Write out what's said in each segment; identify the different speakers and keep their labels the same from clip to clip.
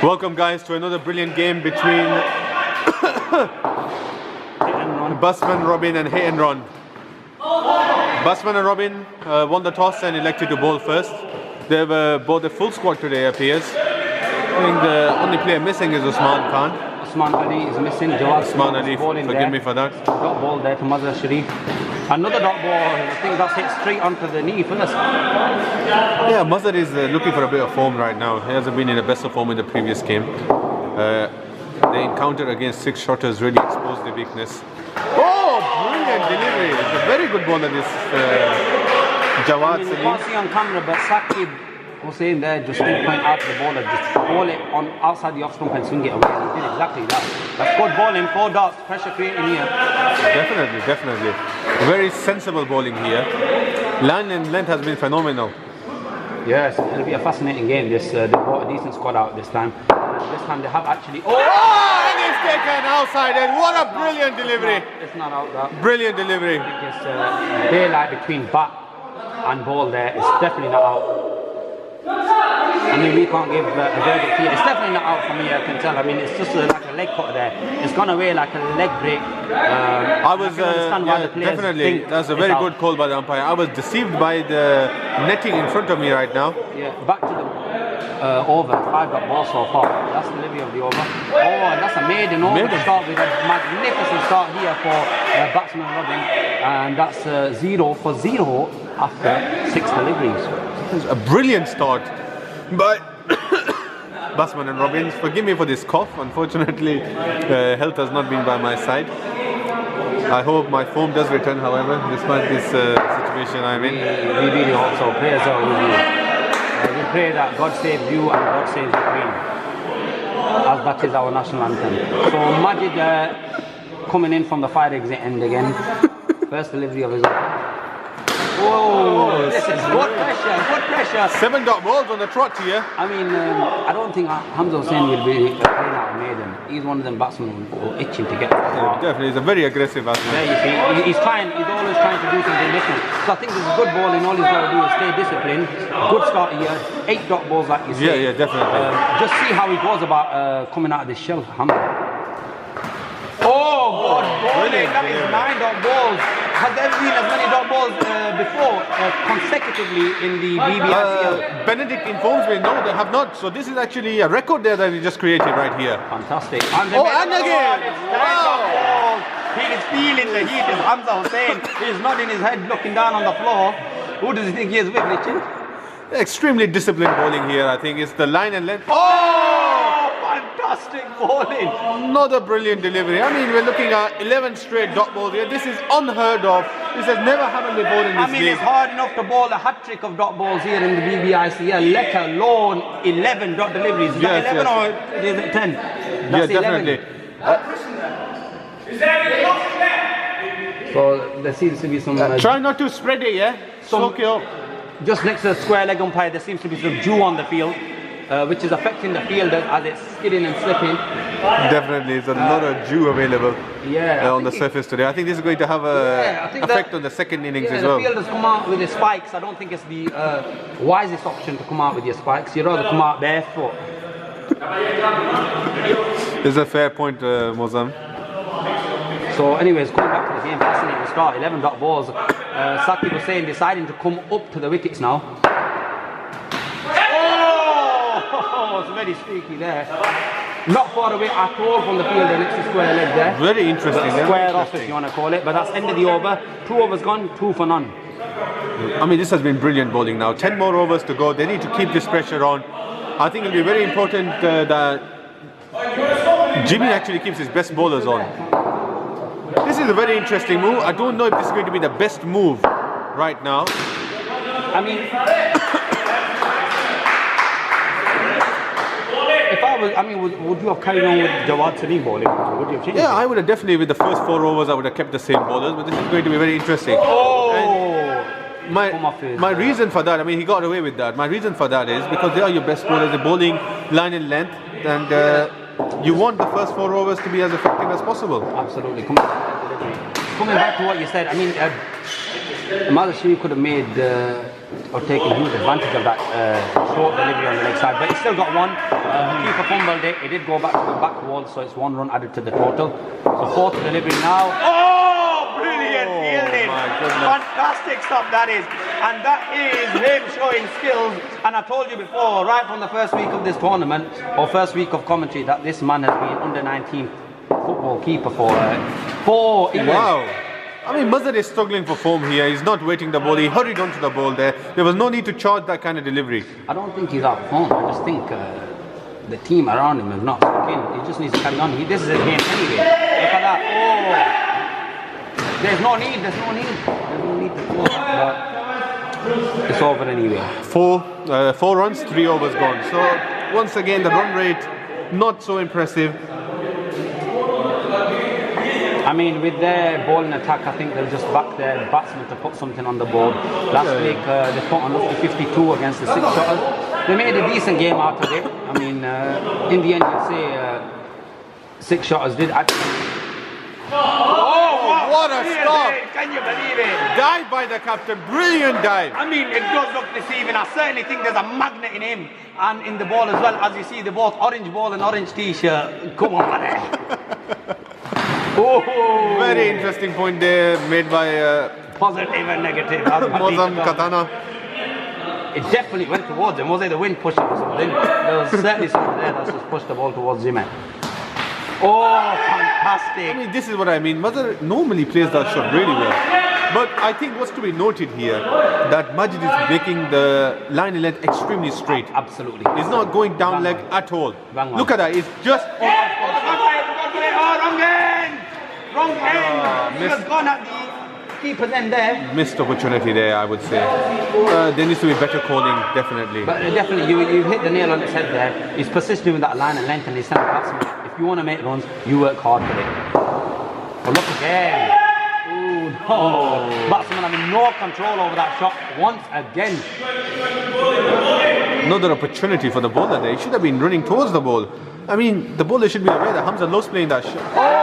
Speaker 1: Welcome guys to another brilliant game between Batsman, Robin and Hit and Run. Batsman and Robin won the toss and elected to bowl first. They have both a full squad today, appears. I think the only player missing is Usman Khan.
Speaker 2: Usman Ali is missing. Jawad
Speaker 1: Usman Ali, forgive me for that.
Speaker 2: Dot ball there to Mazhar Sharif. Another dot ball, I think that's hit straight onto the knee first.
Speaker 1: Yeah, Mazhar is looking for a bit of form right now. He hasn't been in the best of form in the previous game. The encounter against six shotters really exposed the weakness. Oh, brilliant delivery. It's a very good ball of this Jawad
Speaker 2: You
Speaker 1: Salim.
Speaker 2: can't see on camera, but Saqib Hussain there just did point out to the bowler, just ball it on outside the off stump and swing it away. And he did exactly that. That's good bowling, 4 dots, pressure creating here.
Speaker 1: Definitely. Very sensible bowling here. Line and length has been phenomenal.
Speaker 2: Yes, it'll be a fascinating game. They brought a decent squad out this time. This time they have actually.
Speaker 1: Oh, and he's taken outside and what a brilliant delivery.
Speaker 2: It's not out that.
Speaker 1: Brilliant delivery.
Speaker 2: I think it's daylight between bat and ball there. It's definitely not out. I mean, we can't give a verdict here. It's definitely not out for me, I can tell. I mean, it's just like a leg cut there. It's gone away like a leg break.
Speaker 1: I was, definitely, that's a very good call by the umpire. I was deceived by the netting in front of me right now.
Speaker 2: Yeah, back to the over. 5 ball so far. That's the delivery of the over. Oh, and that's a maiden over to start with. A magnificent start here for Batsman and Robin. And that's 0 for 0 after 6 deliveries.
Speaker 1: A brilliant start by Batsman and Robin. Forgive me for this cough. Unfortunately, health has not been by my side. I hope my form does return, however, despite this situation I'm in.
Speaker 2: We really hope so. Prayers are with you. We pray that God saves you and God saves the Queen, as that is our national anthem. So Majid coming in from the fire exit end again. First delivery of his own. Oh, this is good pressure.
Speaker 1: 7 dot balls on the trot here.
Speaker 2: I mean, I don't think Hamza Hussain will be playing out of maiden. He's one of them batsmen who are itching to get
Speaker 1: Definitely, he's a very aggressive batsman.
Speaker 2: There you see, he's always trying to do something different. So I think this is good bowling. All he's got to do is stay disciplined. Good start here. 8 dot balls, like you say.
Speaker 1: Yeah, definitely.
Speaker 2: Just see how he goes about coming out of this shell, Hamza. Oh, good bowling. That is 9 dot balls. Has there been as many dot balls before, consecutively in the BBICL?
Speaker 1: Benedict informs me, no, they have not. So this is actually a record there that he just created right here.
Speaker 2: Fantastic.
Speaker 1: And again!
Speaker 2: Wow! He is feeling the heat, as Hamza was saying. He's nodding his head, looking down on the floor. Who does he think he is with, Richard?
Speaker 1: Extremely disciplined bowling here. I think it's the line and length.
Speaker 2: Fantastic bowling.
Speaker 1: Another brilliant delivery. I mean, we're looking at 11 straight dot balls here. This is unheard of. This has never happened before in this league.
Speaker 2: It's hard enough to bowl a hat-trick of dot balls here in the BBICL, let alone 11 dot deliveries. Is that 11 or is it 10? That's
Speaker 1: definitely.
Speaker 2: So there seems to be some...
Speaker 1: try not to spread it, yeah? Soak it up.
Speaker 2: Just next to the square leg umpire, there seems to be some dew on the field, which is affecting the field as it's skidding and slipping.
Speaker 1: Definitely, there's a lot of dew available on the surface today. I think this is going to have an effect on the second innings as well.
Speaker 2: The field has come out with the spikes. I don't think it's the wisest option to come out with your spikes. You'd rather come out barefoot.
Speaker 1: It's a fair point, Mozam.
Speaker 2: So anyways, coming back to the game, fascinating start, 11 dot balls. Saqib was saying, deciding to come up to the wickets now. Oh, it's very streaky there. Not far away at all from the field, the next square leg there.
Speaker 1: Very interesting.
Speaker 2: Square off, if you want to call it, but that's end of the over. 2 overs gone, 2 for none.
Speaker 1: I mean, this has been brilliant bowling now. 10 more overs to go. They need to keep this pressure on. I think it'll be very important that Jimmy actually keeps his best bowlers on. This is a very interesting move. I don't know if this is going to be the best move right now.
Speaker 2: I mean, if I was, would you have carried on with Jawad Salim bowling? Would you have changed?
Speaker 1: Yeah, I would have definitely, with the first 4 overs, I would have kept the same bowlers, but this is going to be very interesting. My reason for that, I mean, he got away with that. My reason for that is because they are your best bowlers, they're bowling line and length, and you want the first 4 overs to be as effective as possible.
Speaker 2: Absolutely. Coming back to what you said, I mean, Mazashiri could have made or taken huge advantage of that short delivery on the leg side, but he still got one. Keeper fumbled it. It did go back to the back wall, so it's 1 run added to the total. So fourth delivery now. Oh, brilliant fielding! Fantastic stuff that is, and that is him showing skills. And I told you before, right from the first week of this tournament or first week of commentary, that this man has been under 19 football keeper for England.
Speaker 1: Wow. I mean, Mazhar is struggling for form here. He's not waiting the ball. He hurried onto the ball there. There was no need to charge that kind of delivery.
Speaker 2: I don't think he's out of form. I just think the team around him have not stuck in. He just needs to carry on. This is a game anyway. Look at that. Oh! There's no need to throw that. But it's over anyway.
Speaker 1: 4 runs, 3 overs gone. So, once again, the run rate not so impressive.
Speaker 2: I mean, with their bowling attack, I think they'll just back their batsmen to put something on the board. Last week, they put on up to 52 against the 6-shotters. They made a decent game out of it. I mean, in the end, you'd say 6-shotters did actually.
Speaker 1: Oh, what a stop!
Speaker 2: Can you believe it?
Speaker 1: Dive by the captain, brilliant dive.
Speaker 2: I mean, it does look deceiving. I certainly think there's a magnet in him and in the ball as well. As you see, they're both orange ball and orange t-shirt. Come on, man. Oh,
Speaker 1: very interesting point there made by
Speaker 2: positive and negative.
Speaker 1: Mozam Katana.
Speaker 2: It definitely went towards him. Was it the wind pushing or something? There was certainly something there that's just pushed the ball towards him. Oh, fantastic.
Speaker 1: I mean, this is what I mean. Mazhar normally plays that shot really well. But I think what's to be noted here, that Majid is making the line and length extremely straight.
Speaker 2: Absolutely.
Speaker 1: He's not going down leg at all. Look at that. It's just...
Speaker 2: Wrong end. He has gone at the keeper's end there.
Speaker 1: Missed opportunity there, I would say. There needs to be better calling, definitely.
Speaker 2: But definitely, you hit the nail on its head there. He's persisting with that line and length, and he's telling batsmen, if you want to make runs, you work hard for it. But look again. Ooh, no. Batsman having no control over that shot once again.
Speaker 1: Another opportunity for the bowler there. He should have been running towards the ball. I mean, the bowler should be aware that Hamza loves playing that shot. Oh!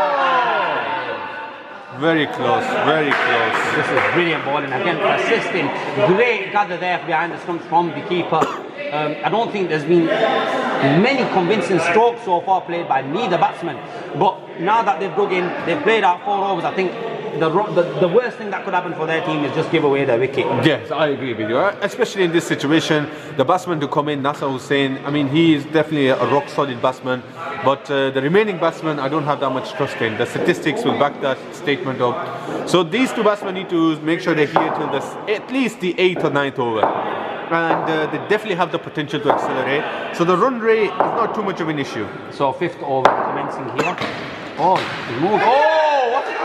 Speaker 1: Very close, very close.
Speaker 2: This is brilliant bowling. Again, persisting. Great gather there behind the stumps from the keeper. I don't think there's been many convincing strokes so far played by neither batsman. But now that they've dug in, they've played out 4 overs, I think the worst thing that could happen for their team is just give away their wicket.
Speaker 1: Yes, I agree with you. Especially in this situation, the batsman to come in, Nasser Hussain, I mean, he is definitely a rock solid batsman. But the remaining batsmen, I don't have that much trust in. The statistics will back that statement up. So these 2 batsmen need to make sure they're here till at least the 8th or 9th over. And they definitely have the potential to accelerate. So the run rate is not too much of an issue.
Speaker 2: So 5th over commencing here. Oh, he moved. Oh, what's it?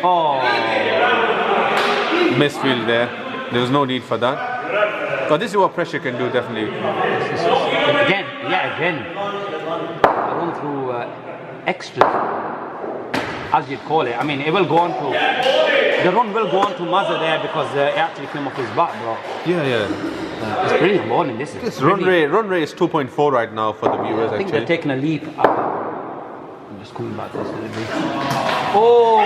Speaker 2: Oh.
Speaker 1: Misfield there. There was no need for that. But this is what pressure can do, definitely.
Speaker 2: Again. A run through extras, as you'd call it. I mean, it will go on to... The run will go on to Mazhar there because it actually came off his bat, bro.
Speaker 1: Yeah.
Speaker 2: It's brilliant bowling. This
Speaker 1: run rate is 2.4 right now for the viewers.
Speaker 2: I think they're taking a leap. I'm just coming back to this delivery. Oh!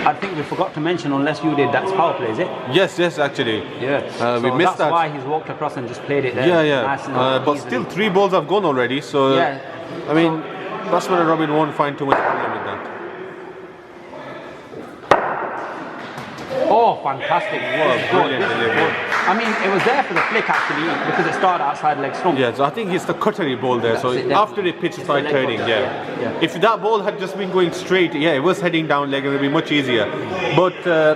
Speaker 2: I think we forgot to mention, unless you did, that's power play, is it?
Speaker 1: Yes, actually.
Speaker 2: Yeah.
Speaker 1: We missed that.
Speaker 2: That's why he's walked across and just played it there.
Speaker 1: Yeah.
Speaker 2: Nice
Speaker 1: but still 3 balls have gone already, so
Speaker 2: yeah.
Speaker 1: I mean, Batsman and Robin won't find too much problem with that.
Speaker 2: Oh, fantastic.
Speaker 1: Brilliant delivery.
Speaker 2: I mean, it was there for the flick actually, because it started outside leg stump.
Speaker 1: Yeah, so I think it's the cuttery ball there. So after the pitch started turning,
Speaker 2: yeah.
Speaker 1: If that ball had just been going straight, it was heading down leg, it would be much easier. But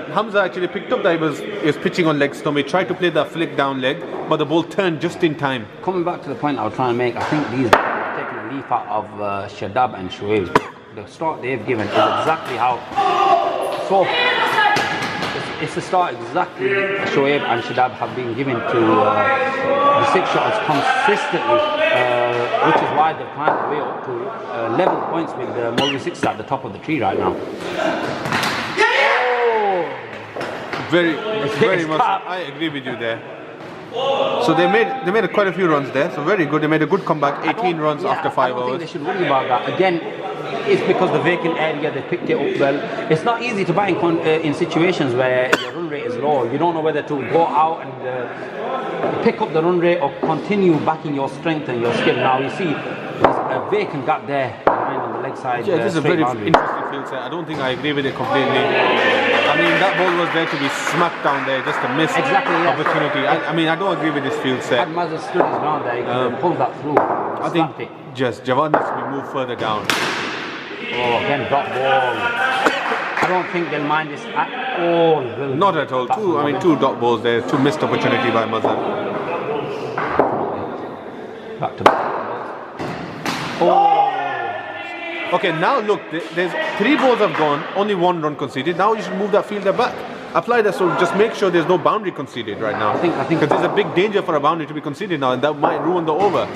Speaker 1: Hamza actually picked up that he was pitching on leg stump. He tried to play that flick down leg, but the ball turned just in time.
Speaker 2: Coming back to the point I was trying to make, I think these are taking a leaf out of Shadab and Shoaib. The start they've given is exactly how. So it's the start exactly Shoaib and Shadab have been given to the 6-shotters consistently, which is why they've climbed the way up to level points with the Mulvi 6 at the top of the tree right now.
Speaker 1: Very much. I agree with you there. So they made quite a few runs there. So very good. They made a good comeback. 18 runs after 5
Speaker 2: I don't
Speaker 1: hours.
Speaker 2: think they should worry about that. Again, it's because the vacant area, they picked it up well. It's not easy to bat in situations where your run rate is low. You don't know whether to go out and pick up the run rate or continue backing your strength and your skill. Now you see there's a vacant gap there behind on the leg side.
Speaker 1: Yeah, this is a very interesting field set. I don't think I agree with it completely. I mean, that ball was there to be smacked down there, just a missed opportunity. I mean, I don't agree with this field set.
Speaker 2: Had Mazza stood his ground there, he could have pulled that through.
Speaker 1: I think just Jawad needs to be moved further down.
Speaker 2: Oh, again, dot ball. I don't think they'll mind this at all.
Speaker 1: Not at all. Two dot balls there, two missed opportunity by Mazza.
Speaker 2: Back to back. Oh.
Speaker 1: Okay, now look, there's 3 balls have gone, only 1 run conceded. Now you should move that fielder back. Apply that, so just make sure there's no boundary conceded right now.
Speaker 2: I think
Speaker 1: because there's a big danger for a boundary to be conceded now, and that might ruin the over.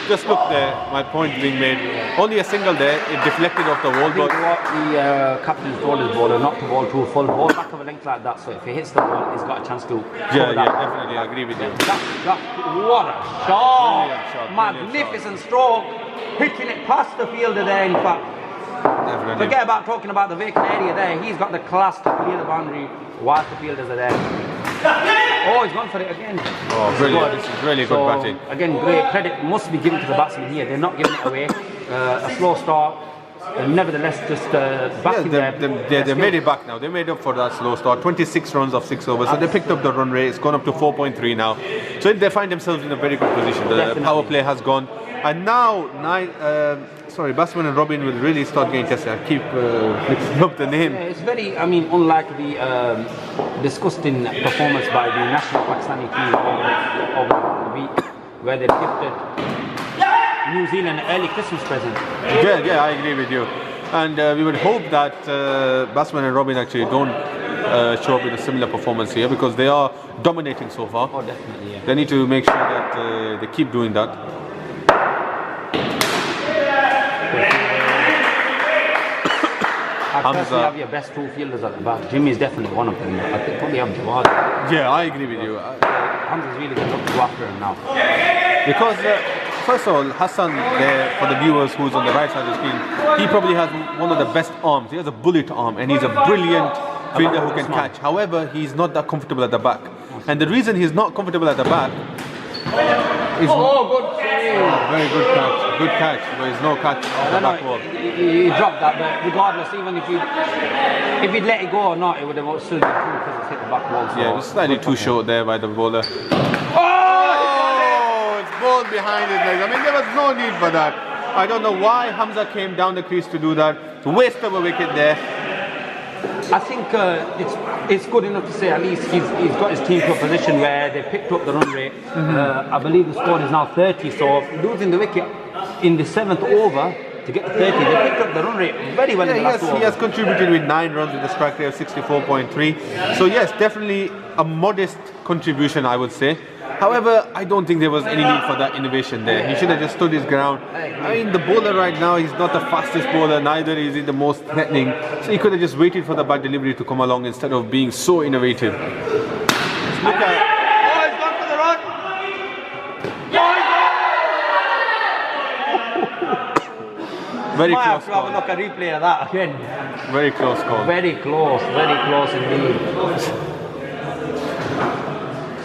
Speaker 1: Just look there, my point being made. Only a single there, it deflected off the wall.
Speaker 2: I think what the captain told his bowler not to ball too full, ball back of a length like that, so if he hits the ball, he's got a chance to
Speaker 1: definitely, I agree with you.
Speaker 2: What a shot! Magnificent stroke, hitting it past the fielder there, in fact.
Speaker 1: Definitely.
Speaker 2: Forget about talking about the vacant area there, he's got the class to clear the boundary whilst the fielders are there. Oh, he's gone for it again.
Speaker 1: Oh, brilliant. This is really good batting.
Speaker 2: Again, great credit must be given to the batsmen here. They're not giving it away. A slow start. Nevertheless, just backing
Speaker 1: they made it back now. They made up for that slow start. 26 runs of 6 overs. So they picked up the run rate. It's gone up to 4.3 now. So they find themselves in a very good position. The power play has gone. And now, Batsman and Robin will really start getting tested. I keep mixing up the name.
Speaker 2: Yeah, it's very, unlike the disgusting performance by the national Pakistani team over the week, where they gifted New Zealand an early Christmas present.
Speaker 1: Yeah, I agree with you. And we would hope that Batsman and Robin actually don't show up with a similar performance here, because they are dominating so far.
Speaker 2: Oh, definitely, yeah.
Speaker 1: They need to make sure that they keep doing that.
Speaker 2: I personally have your best 2 fielders at the back. Jimmy is definitely one of them. I think probably have Jawad.
Speaker 1: Yeah, I agree with you.
Speaker 2: Hamza's really going to look to after him now.
Speaker 1: Because first of all, Hassan there, for the viewers who's on the right side of the screen, he probably has one of the best arms. He has a bullet arm, and he's a brilliant fielder who can catch. However, he's not that comfortable at the back. And the reason he's not comfortable at the back is...
Speaker 2: good save!
Speaker 1: Very good catch. Good catch. There is no catch on the back wall.
Speaker 2: He dropped that, but regardless, even if he'd let it go or not, it would have still been true because it's hit the back wall. So
Speaker 1: yeah, it was slightly too short there by the bowler. It's bowled behind his legs. I mean, there was no need for that. I don't know why Hamza came down the crease to do that. Waste of a wicket there.
Speaker 2: I think it's good enough to say at least he's got his team to a position where they picked up the run rate. I believe the score is now 30, so losing the wicket in the 7th over to get to 30, they picked up the run rate very well in the last over.
Speaker 1: He has contributed with 9 runs with a strike rate of 64.3. So yes, definitely a modest contribution, I would say. However, I don't think there was any need for that innovation there. He should have just stood his ground. I mean, the bowler right now, he's not the fastest bowler, neither is he the most threatening. So he could have just waited for the bad delivery to come along instead of being so innovative. Look at...
Speaker 2: Oh, he's gone for the run!
Speaker 1: Very close
Speaker 2: call. Have a look at replay of that again.
Speaker 1: Very close call.
Speaker 2: Very close indeed.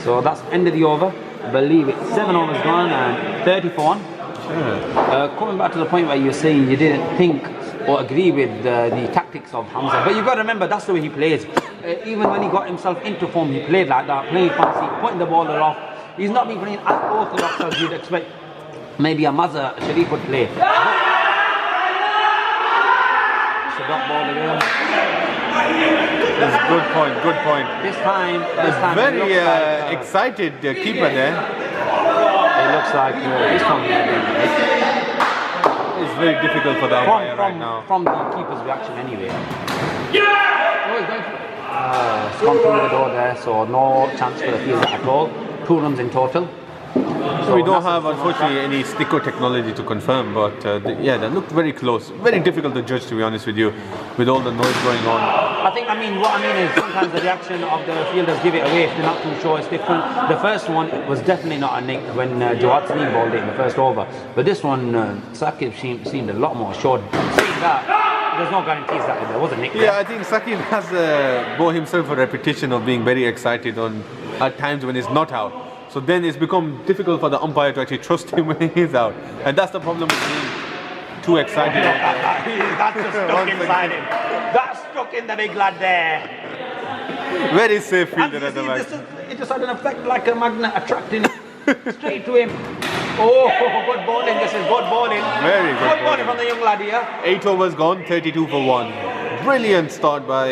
Speaker 2: So that's end of the over. I believe it's 7 overs gone and 30 for 1. Sure. Coming back to the point where you're saying you didn't think or agree with the tactics of Hamza, but you've got to remember that's the way he plays. Even when he got himself into form, he played like that, playing fancy, putting the ball off. He's not been playing as orthodox as you'd expect maybe a Mazza Sharif would play. Dot ball again.
Speaker 1: That's a good point.
Speaker 2: This time
Speaker 1: very excited keeper there.
Speaker 2: It looks like this one
Speaker 1: it's very difficult for the umpire right now.
Speaker 2: From the keeper's reaction anyway. It's gone through the door there, so no chance for the fielder at all. 2 runs in total.
Speaker 1: So we don't have, unfortunately, any sticker technology to confirm, but yeah, that looked very close. Very difficult to judge, to be honest with you, with all the noise going on.
Speaker 2: What I mean is sometimes the reaction of the fielders give it away if they're not too sure. It's different. The first one was definitely not a nick when Jawad Sneem bowled it in the first over, but this one, Saqib seemed a lot more assured. that, there's no guarantees that there was a nick.
Speaker 1: Yeah, I think Sakin has bought himself a reputation of being very excited at times when he's not out. So then it's become difficult for the umpire to actually trust him when he's out. And that's the problem with being too excited.
Speaker 2: That's just stuck inside him. That's stuck in the big lad there.
Speaker 1: Very safe
Speaker 2: And
Speaker 1: fielder
Speaker 2: you
Speaker 1: at the
Speaker 2: see,
Speaker 1: back.
Speaker 2: it just had an effect like a magnet attracting straight to him. Oh, good bowling. This is good bowling.
Speaker 1: Very good
Speaker 2: bowling
Speaker 1: bowling.
Speaker 2: from the young lad here.
Speaker 1: 8 overs gone, 32 for 1. Brilliant start by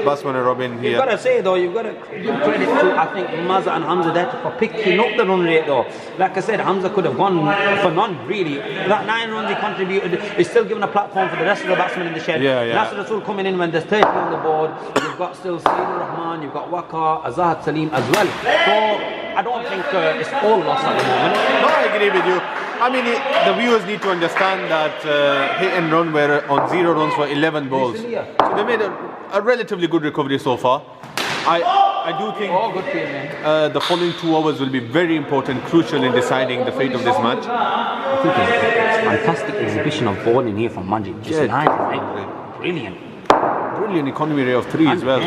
Speaker 1: Batsman and Robin
Speaker 2: You've
Speaker 1: here.
Speaker 2: got to say though, you've got to give credit to, I think, Mazza and Hamza there for picking up the run rate though. Like I said, Hamza could have gone for none really. That 9 runs he contributed is still giving a platform for the rest of the batsmen in the shed.
Speaker 1: Yeah, yeah.
Speaker 2: Nasser Rasool coming in when there's 30 on the board. You've got still Sayyid Rahman, you've got Waqar, Azad Salim as well. So I don't think it's all lost at the moment.
Speaker 1: No, I agree with you. I mean, the viewers need to understand that hit and run were on 0 runs for 11 balls. So they made a relatively good recovery so far. I do think
Speaker 2: good feeling.
Speaker 1: the following 2 overs will be very important, crucial in deciding the fate of this match.
Speaker 2: I think it's a fantastic exhibition of bowling here from Manjit. Just
Speaker 1: Yeah,
Speaker 2: nice, right? Brilliant.
Speaker 1: Brilliant economy rate of 3 as well.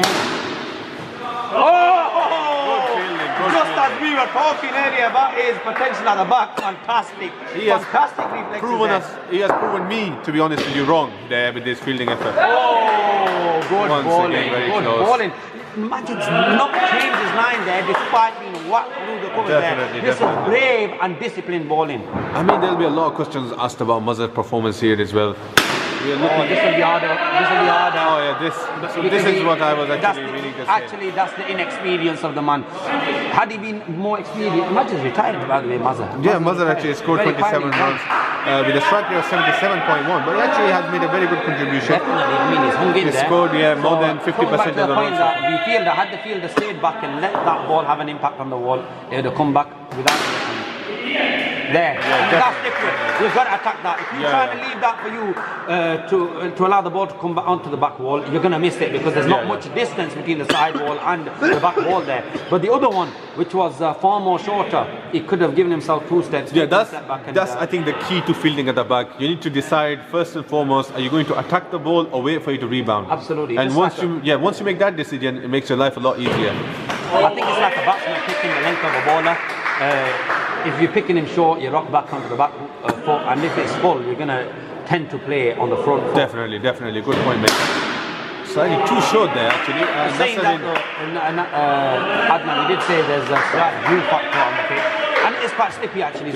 Speaker 2: Just as we were talking earlier about his potential at the back, fantastic.
Speaker 1: He has
Speaker 2: Fantastic reflexes
Speaker 1: He has proven me, to be honest with you, wrong there with this fielding effort.
Speaker 2: Oh, good
Speaker 1: Once
Speaker 2: bowling,
Speaker 1: again, very
Speaker 2: good
Speaker 1: close.
Speaker 2: bowling. Magic's not changed his line there despite being whacked through the cover there. This is brave and disciplined bowling.
Speaker 1: I mean, there'll be a lot of questions asked about Mazhar's performance here as well. We are looking.
Speaker 2: This will be harder. This will be harder.
Speaker 1: Oh yeah, this is what I was actually meaning to say.
Speaker 2: Actually, that's the inexperience of the man. Had he been more experienced, Mazhar's retired by the way, Mazhar.
Speaker 1: Yeah, Mazhar actually scored 27 runs with a strike rate of 77.1, but he actually has made a very good contribution.
Speaker 2: Definitely, I mean, he's hung in
Speaker 1: He
Speaker 2: there.
Speaker 1: scored more than 50% of the runs.
Speaker 2: The fielder, had the fielder stayed back and let that ball have an impact on the wall, they would have come back without anything. There, that's different. You've got to attack that. If you try and leave that for you to allow the ball to come back onto the back wall, you're going to miss it because there's not much distance between the side wall and the back wall there. But the other one, which was far more shorter, he could have given himself 2 steps.
Speaker 1: Yeah, that's I think the key to fielding at the back. You need to decide first and foremost: are you going to attack the ball or wait for it to rebound?
Speaker 2: Absolutely.
Speaker 1: And once you make that decision, it makes your life a lot easier.
Speaker 2: I think it's like a batsman picking the length of a bowler. If you're picking him short, you rock back onto the back foot, and if it's full, you're going to tend to play on the front foot.
Speaker 1: Definitely. Good point, mate. Slightly too short there, actually.
Speaker 2: Saying that, Adnan, he did say there's a slight view factor on the pitch, and it's quite slippy actually.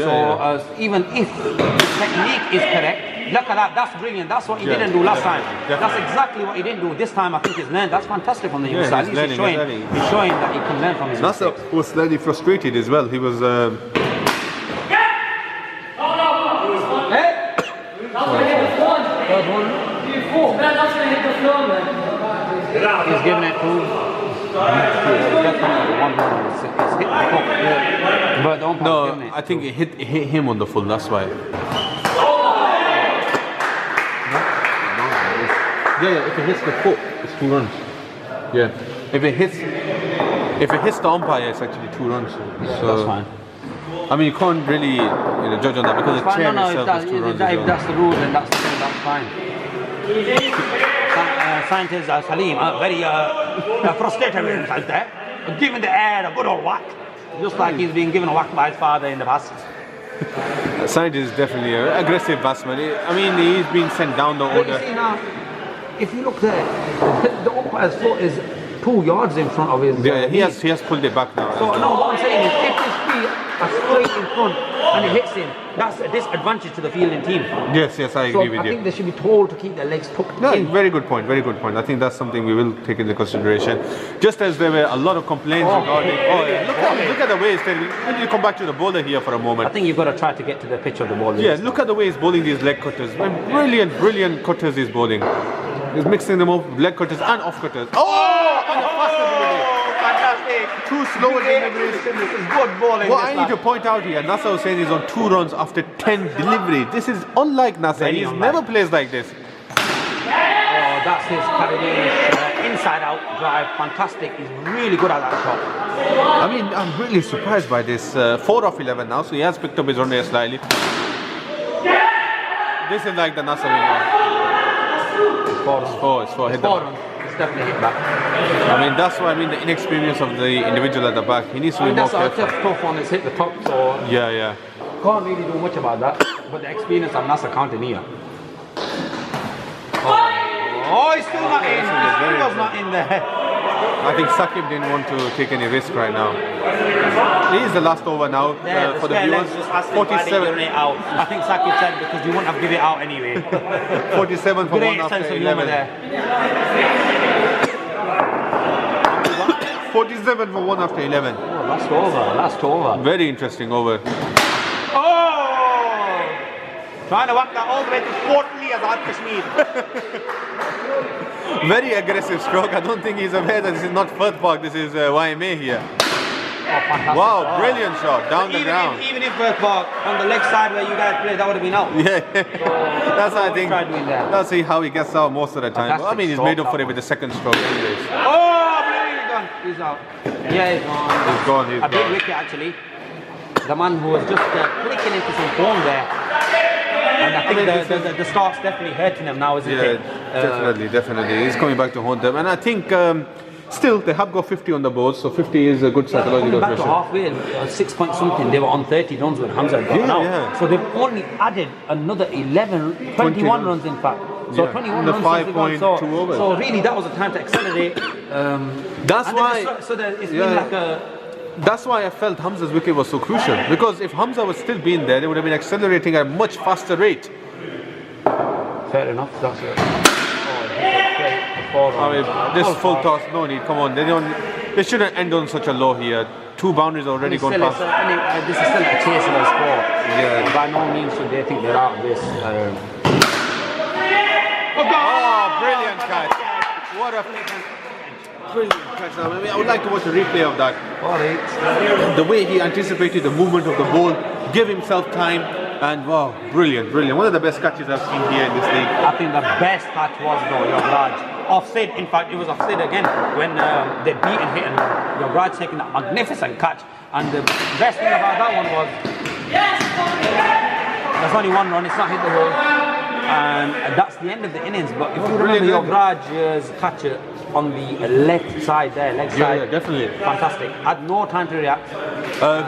Speaker 2: Even if the technique is correct, look at that. That's brilliant. That's what he didn't do last time. That's exactly what he didn't do this time. I think he's learned. That's fantastic from the young side. He's showing that he can learn from his
Speaker 1: Nasser
Speaker 2: mistakes.
Speaker 1: was slightly frustrated as well. He was.
Speaker 2: He's giving it to. It's hit the hook. But the umpire's giving it.
Speaker 1: I think it hit him on the full. That's why. Yeah, if it hits the foot, it's 2 runs. Yeah, if it hits the umpire, it's actually 2 runs. So
Speaker 2: that's fine.
Speaker 1: I mean, you can't really judge on that because the chair itself is 2 runs.
Speaker 2: If that's the rule, then that's the thing. That's fine. Scientist Salim, very frustrated with himself there, giving the air a good old whack, just like he's been given a whack by his father in the past.
Speaker 1: Scientist is definitely an aggressive batsman. I mean, he's been sent down the order.
Speaker 2: You see now, if you look there, the umpire's foot is 2 yards in front of his.
Speaker 1: Yeah, he has pulled it back now.
Speaker 2: So no, what I'm saying is, if his feet are straight in front and it hits him, that's a disadvantage to the fielding team.
Speaker 1: Yes, I agree with you.
Speaker 2: I think they should be told to keep their legs tucked in.
Speaker 1: Very good point. I think that's something we will take into consideration. Just as there were a lot of complaints regarding. Look at the way he's taking. Let me come back to the bowler here for a moment.
Speaker 2: I think you've got to try to get to the pitch of the ball.
Speaker 1: Yeah, look at the way he's bowling these leg cutters. Brilliant cutters he's bowling. He's mixing them up, leg cutters and off cutters. And a faster delivery.
Speaker 2: Fantastic.
Speaker 1: 2 slower deliveries.
Speaker 2: This is good bowling.
Speaker 1: What I need to point out here, Nasser Hussain is on 2 runs after 10 deliveries. This is unlike Nasser. He's never plays like this.
Speaker 2: That's his Caribbean inside out drive. Fantastic. He's really good at that shot.
Speaker 1: I mean, I'm really surprised by this. 4 of 11 now, so he has picked up his run rate slightly. This is like the Nasser we know. It's four. Hit the back.
Speaker 2: It's definitely hit back.
Speaker 1: I mean, that's why the inexperience of the individual at the back. He needs to be more
Speaker 2: That's our
Speaker 1: careful.
Speaker 2: tough one is hit the top, so
Speaker 1: Yeah.
Speaker 2: can't really do much about that. But the experience of Nasser counting here. Oh, he's still not in. He was not in there.
Speaker 1: I think Sakib didn't want to take any risk right now. It is the last over now for the viewers. 47.
Speaker 2: Out. I think Sakib said because you wouldn't have given it out anyway.
Speaker 1: 47 for
Speaker 2: Great
Speaker 1: one
Speaker 2: sense
Speaker 1: after
Speaker 2: of humour
Speaker 1: 11.
Speaker 2: there.
Speaker 1: 47 for one after 11.
Speaker 2: Oh, last over.
Speaker 1: Very interesting over.
Speaker 2: Oh! Trying to whack that all the way to Port Lee as Kashmir.
Speaker 1: Very aggressive stroke. I don't think he's aware that this is not Firth Park, this is YMA here.
Speaker 2: Oh, fantastic.
Speaker 1: Wow, brilliant shot down the ground.
Speaker 2: Even if Firth Park on the leg side where you guys played, that would have been out.
Speaker 1: Yeah, that's
Speaker 2: so
Speaker 1: I think.
Speaker 2: tried doing that.
Speaker 1: That's how he gets out most of the time.
Speaker 2: Fantastic
Speaker 1: I mean, he's
Speaker 2: stroke,
Speaker 1: made up for
Speaker 2: that
Speaker 1: it with the second stroke, anyways.
Speaker 2: Oh, he's gone. He's out. Yeah, he's gone.
Speaker 1: He's
Speaker 2: A big
Speaker 1: gone.
Speaker 2: wicket actually. The man who was just clicking into some form there. And I think the start's definitely hurting him now, isn't it?
Speaker 1: Definitely. He's coming back to haunt them. And I think still they have got 50 on the board, so 50 is a good psychological
Speaker 2: Coming back to
Speaker 1: pressure.
Speaker 2: halfway, 6 point something, they were on 30 runs when Hamza had gone out.
Speaker 1: Yeah.
Speaker 2: So they've only added another 21 runs in fact. So
Speaker 1: Yeah.
Speaker 2: 21
Speaker 1: The
Speaker 2: runs
Speaker 1: 5.2 overs.
Speaker 2: So really that was a time to accelerate.
Speaker 1: That's
Speaker 2: and
Speaker 1: why.
Speaker 2: It's been like a...
Speaker 1: That's why I felt Hamza's wicket was so crucial. Because if Hamza was still been there, they would have been accelerating at a much faster rate.
Speaker 2: Fair enough, that's it.
Speaker 1: I mean, this full toss, no need. Come on, they shouldn't end on such a low here. 2 boundaries already gone past.
Speaker 2: This is still a chaseable score.
Speaker 1: Yeah.
Speaker 2: By no means should they think they're out of this.
Speaker 1: Oh, brilliant catch! What a brilliant catch! I mean, I would like to watch a replay of that. The way he anticipated the movement of the ball, gave himself time, and wow, brilliant. One of the best catches I've seen here in this league.
Speaker 2: I think the best catch was though Yavraj. Offside, in fact, it was offside again when they beat and hit, and Yavraj taking that magnificent catch. And the best thing about that one was there's only 1 run, it's not hit the hole, and that's the end of the innings. But if you remember Yavraj's catch on the left side there, leg side,
Speaker 1: Yeah, definitely.
Speaker 2: fantastic. Had no time to react.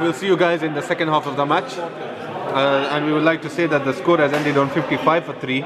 Speaker 1: We'll see you guys in the second half of the match. And we would like to say that the score has ended on 55 for 3.